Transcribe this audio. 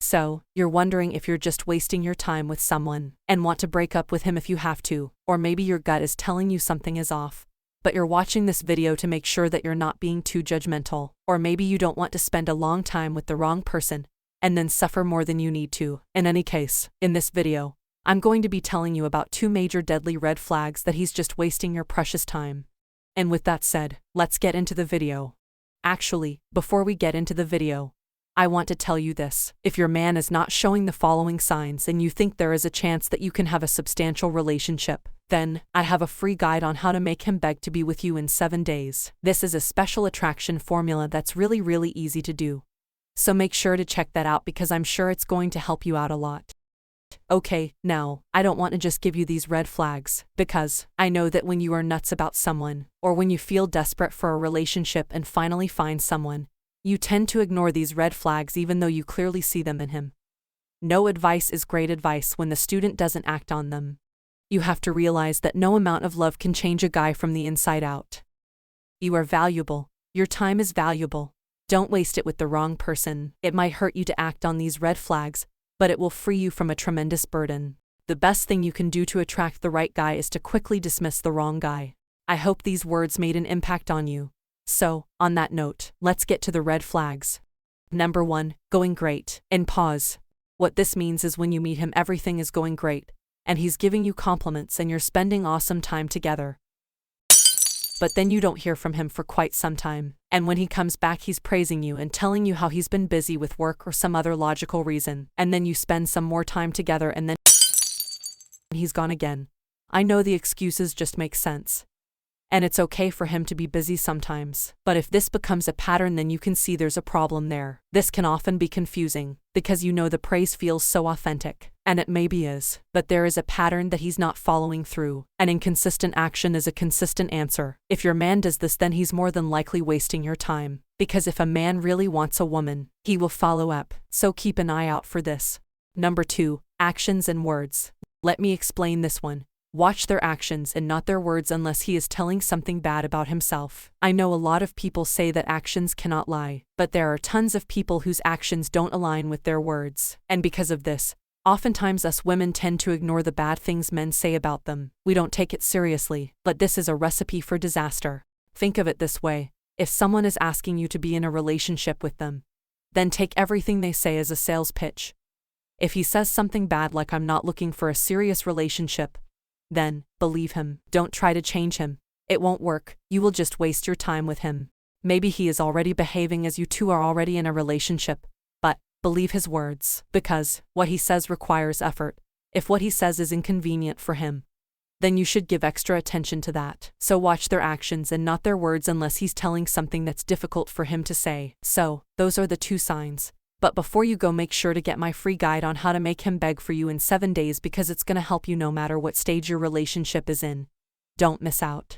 So, you're wondering if you're just wasting your time with someone and want to break up with him if you have to, or maybe your gut is telling you something is off. But you're watching this video to make sure that you're not being too judgmental, or maybe you don't want to spend a long time with the wrong person and then suffer more than you need to. In any case, in this video, I'm going to be telling you about 2 major deadly red flags that he's just wasting your precious time. And with that said, let's get into the video. Actually, before we get into the video, I want to tell you this. If your man is not showing the following signs and you think there is a chance that you can have a substantial relationship, then I have a free guide on how to make him beg to be with you in 7 days. This is a special attraction formula that's really easy to do. So make sure to check that out because I'm sure it's going to help you out a lot. Okay, now, I don't want to just give you these red flags, because I know that when you are nuts about someone, or when you feel desperate for a relationship and finally find someone, you tend to ignore these red flags even though you clearly see them in him. No advice is great advice when the student doesn't act on them. You have to realize that no amount of love can change a guy from the inside out. You are valuable. Your time is valuable. Don't waste it with the wrong person. It might hurt you to act on these red flags, but it will free you from a tremendous burden. The best thing you can do to attract the right guy is to quickly dismiss the wrong guy. I hope these words made an impact on you. So, on that note, let's get to the red flags. Number 1, going great. And pause. What this means is when you meet him everything is going great, and he's giving you compliments and you're spending awesome time together. But then you don't hear from him for quite some time, and when he comes back he's praising you and telling you how he's been busy with work or some other logical reason, and then you spend some more time together and then he's gone again. I know the excuses just make sense. And it's okay for him to be busy sometimes, but if this becomes a pattern then you can see there's a problem there. This can often be confusing, because you know the praise feels so authentic, and it maybe is, but there is a pattern that he's not following through. An inconsistent action is a consistent answer. If your man does this then he's more than likely wasting your time, because if a man really wants a woman, he will follow up, so keep an eye out for this. Number 2, actions and words. Let me explain this one. Watch their actions and not their words unless he is telling something bad about himself. I know a lot of people say that actions cannot lie, but there are tons of people whose actions don't align with their words. And because of this, oftentimes us women tend to ignore the bad things men say about them. We don't take it seriously, but this is a recipe for disaster. Think of it this way. If someone is asking you to be in a relationship with them, then take everything they say as a sales pitch. If he says something bad like "I'm not looking for a serious relationship," then believe him. Don't try to change him. It won't work. You will just waste your time with him. Maybe he is already behaving as you two are already in a relationship, but believe his words, because what he says requires effort. If what he says is inconvenient for him, then you should give extra attention to that. So watch their actions and not their words unless he's telling something that's difficult for him to say. So, those are the 2 signs. But before you go, make sure to get my free guide on how to make him beg for you in 7 days because it's going to help you no matter what stage your relationship is in. Don't miss out.